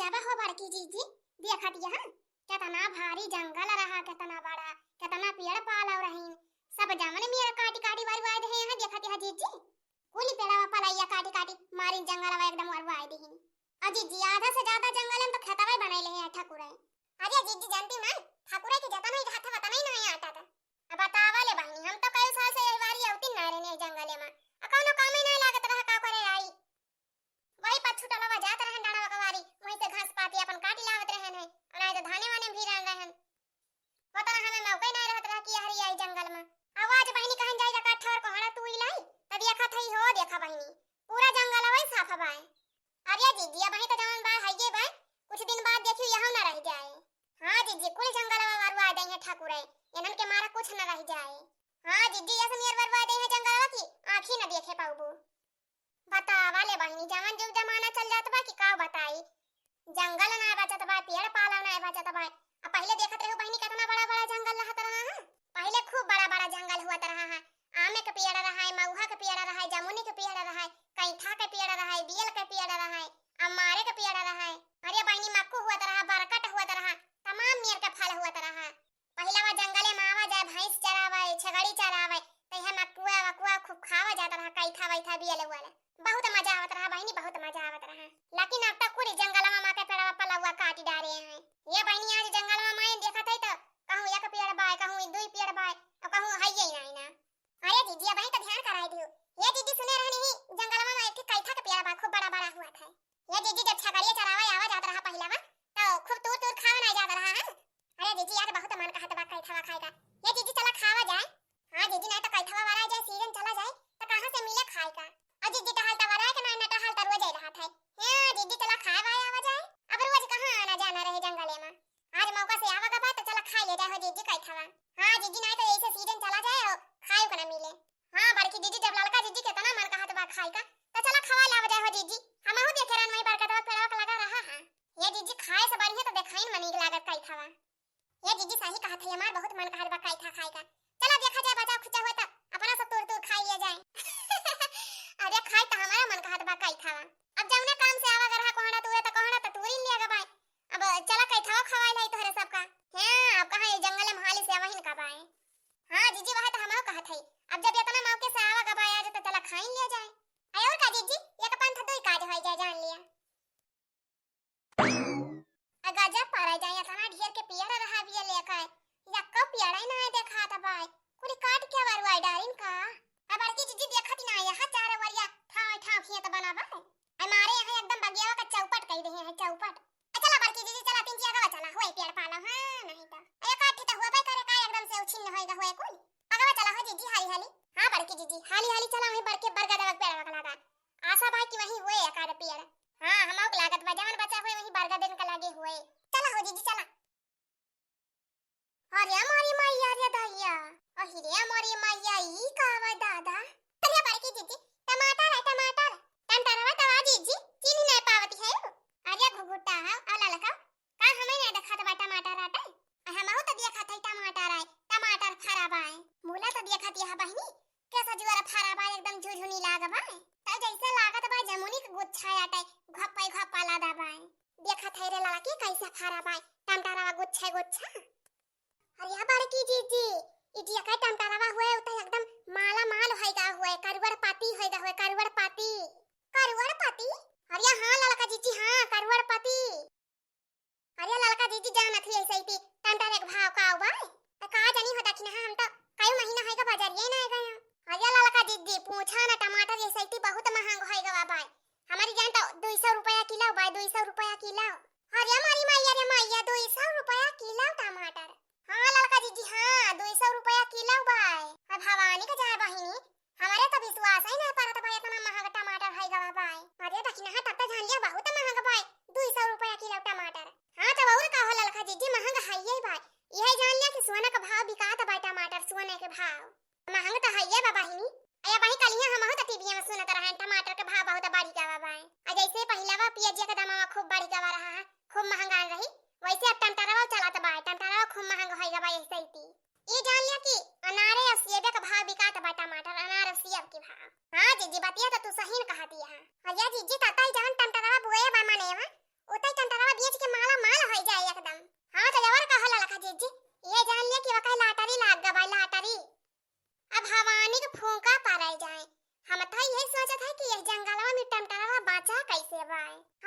जाबा हो बड़की जीजी देखत यहाँ कितना भारी जंगल रहा, कितना बड़ा, कितना पेड़ पाला रही, सब जामन मेरा काटी काटी वरवाए दे यहाँ देखत यहाँ जीजी कुली पेड़वा पलाइया काटी काटी मारी जंगलवा एकदम वरवाए दे। अजी जी आधा से ज्यादा जंगल में तो खेतवा बनाइले हैं ठाकुर। अरे जीजी जानती ना ठाकुर की जता नहीं हाथ बता नहीं नहीं आता था। अब बतावा ले बहनी हम तो कई साल से यही बारी औती ना रहने जंगले में अकाउनो काम ही नहीं लागत रहा का करे आई वही पछू टलवा जात रहन डाड़ा कवारी वहीं से घास पाती अपन काटी लावत रहन है और आए तो धाने वाने भी रहन रहन पता ना हमें मौका नहीं रहत रहा कि हरी आई जंगल में। आवाज बहनी कहन जाई जका ठहर को हड़ा तू लाई तब देखा थई हो देखा बहनी पूरा जंगल वही साफ बाय। अरे जीजी अब तो जवान बा हइये बा कुछ दिन बाद देखियो यहां ना रह जाए। हां जीजी कुल जंगलवा वरवा दे हैं ठाकुर इनन के मारा कुछ ना रह जाए। हां जीजी ऐसे मेर वरवा दे हैं जंगलवा की आंखी ना देखे पाऊबो। बतावा ले बहनी जवन जुग जमाना चल जात बा कि का बताई जंगल ना बचत बा पेड़ पाला ना बचत बा। अब पहले देखत रहो बहनी कितना बड़ा बड़ा जंगल रहत रहा है। पहले खूब बड़ा बड़ा जंगल हुआ रहा है, आमे के पेड़ रहा है, महुआ के पेड़ रहा है, जामुनी के पेड़ रहा है, कैठा के पेड़ रहा है, बेल के पेड़ रहा है, अमारे के पेड़ रहा है। अरे बहनी मक्कू हुआ रहा, बरकट हुआ रहा, तमाम मेर के फल हुआ रहा। पहला वा जंगले में आवा जाए भैंस चरावे छगड़ी चरावे तइहा मक्कुआ वकुआ खूब खावा जाता रहा कैठा वैठा बेल वाला बहुत मजा आवत रहा बहनी बहुत मजा आवत रहा। लेकिन अब तक पूरी जंगल में माँ के पेड़वा पलवा काटी डाले हैं। ये बहनी आज जंगल में माँ देखा था तो कहूँ एक पेड़ बाय कहूँ दुई पेड़ बाय और कहूँ है ही नहीं ना। अरे दीदी अब तो ध्यान कराई दियो ये दीदी सुने रहनी ही जंगल में एक कैठा का पेड़ बा खूब बड़ा बड़ा हुआ था। ये दीदी जब छगड़िया चरावा आवा जाता रहा पहला बा तो खूब दूर दूर खावा नहीं जाता रहा है। अरे दीदी यार बहुत मन कहत बा कैठा खाएगा ये दीदी चला खावा जाए। हां दीदी नहीं तो कैठा वाला जाए सीजन चला जाए तो कहां से मिले खाए का। अजी दीदी टहल तवरा के ना टहल तर रोज रहा था। हां दीदी चला खावा आवा जाए अब रोज कहां आना जाना रहे जंगले में आज मौका से आवा का बात तो चला खा ले जाए हो दीदी कैठा। हां दीदी नहीं तो ऐसे सीजन चला जाए और खाए को ना मिले। हां बड़की दीदी जब लड़का दीदी के तना मन कहत बा खाए का तो चला खवा लावा जाए हो दीदी हम हो देखे रहन वही बड़का तो पेड़वा लगा रहा है। ये दीदी खाए से बढ़िया तो देखाइन मनी लागत कैठा। ये दीदी सही कहत है हमार बहुत मन कहत बा कैठा खाए का चला देखा जाए बचा खुचा होता अपना सब तोड़ तोड़ खा लिया जाए। अरे खाए तो हमारा मन कहत बा कैठा अब जौना काम से आवा गरहा कोहड़ा तो तूरी लिया बाय अब चला कैठा खवाई लाई तोहरे सबका। हां अब कहां ये जंगल में हाली से वही न कबाए। हां जीजी वह तो हमहु कहत है अब जब इतना मौके से आवा गबाय आज तो चला खाई लिया जाए। आय और का जीजी एक पंथ दुई काज होई जाए जान लिया। गजब पारा जाए इतना ढेर के पेड़ रहा भी लेकर या कब पेड़ ही ना देखा था बाय पूरी काट के वरवाई डारिन का। अब बड़की जीजी देखत ना यहां चार वरिया ठाव ठाव खेत बनाबा हमारे यहां एकदम बगियावा का चौपट कह रहे हैं चौपट। चला बड़की जीजी चला तीन चिया चला होए पेड़ पाला। हां नहीं तो ए काठी तो हुआ बे करे का एकदम से उछिन होएगा होए कोई अगवा चला हो जीजी हाली हाली। हां बड़की जीजी हाली हाली चला वही बड़के बरगद पेड़ लगा आशा भाई की वही हुए एकाद पेड़। हां हमो को लागत बा जवन बचा हुए वही बरगद का लागे हुए चला हो जीजी चला। अरे हमारी मैया रे दैया अहिरे हमारी मैया ई कावा दादा। अरे बड़की जीजी टमाटर टमाटरवा तो जीजी चीनी नहीं पावती है। अरे घुघुटा आला लका का हमें नहीं देखा था टमाटर आटा हम हो तो देखा था टमाटर खराब आए मूला तो देखा थी बहनी कैसा जुआरा खराब आए एकदम झुझुनी लागबा त जैसे लागत बा जमुनी के गुच्छा आटा घप्पा लादा बाए देखा था रे लाला की कैसा खराब आए टमाटरवा गुच्छा। अरे बड़की जीजी इडिया का टमाटरवा हुए उता एकदम माला माल होएगा हुए करवर पाती होएगा हुए करवर पाती। अरे हां ललका जीजी हां करवर पाती। अरे ललका जीजी जान थी ऐसे ही टमाटर एक भाव का हुआ का जानी होता कि ना हम तो कई महीना होएगा बाजार ये ना गया। अरे ललका जीजी पूछा ना टमाटर ऐसे ही बहुत महंगा होएगा बाय हमारी जान तो 200 रुपया किलो बाय 200 रुपया किलो। अरे हमारी मैया रे मैया 200 रुपया किलो टमाटर। हां ललका जीजी हां 200 रुपया किलो बाय। अब भवानी का जाए बहिनी हमारे तो विश्वास ही ना परत भाई इतना महंगा टमाटर है गवा बाय। अरे दक्षिणा तब तो जान लिया बहुत महंगा बाय 200 रुपया किलो टमाटर। हां तो और का हो ललका जीजी महंगा है ये बाय यही जान लिया कि सोना का भाव बिकात बाय टमाटर सोने के भाव महंगा तो है ये बहिनी। अया भाई कलिया हम हो तो टीवी में सुनत रहे टमाटर के भाव बहुत बढ़ी गवा बाय आ जैसे पहलावा पियाजी का दाम खूब बढ़ी गवा रहा है खूब महंगा रही वैसे अब टमाटरवा चलात बाय टमाटरवा खूब महंगा होएगा बाय ऐसे ही। ये जान लिया कि अनारे और सेब का भाव बिकात बा टमाटर अनार और सेब के भाव। हां जीजी बतिया तो तू सही न कहती है। अया जीजी ताता ही जान टमाटरवा बोए बा मनेवा उतई टमाटरवा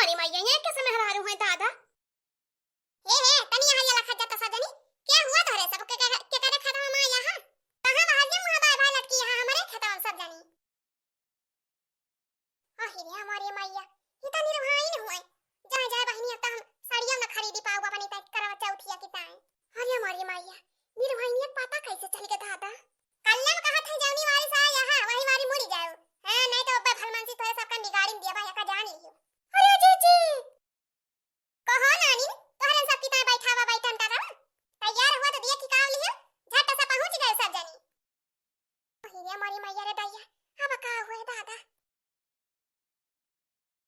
मोरी मैया ये कैसे मेहरारू है दादा। हे तनी यहाँ ये लखत जाता सजनी क्या हुआ धरे सब के करे खतम में यहाँ कहां बाहर जे मुंह बाय बाय लटकी यहाँ हमारे खतम सब जानी। आही रे हमारी मैया ये तनी रहाई न हुए जाए जाए बहनी अब हम साड़ियां न खरीदी पाऊगा अपनी तक करवा चौथिया की ताए। अरे हमारी मैया निर्भयनीय पता कैसे चल गया दादा। कल्ला में कहा था जावनी वाली सा यहाँ वही वाली मुड़ी जाओ है नहीं तो अब्बा फलमान से तो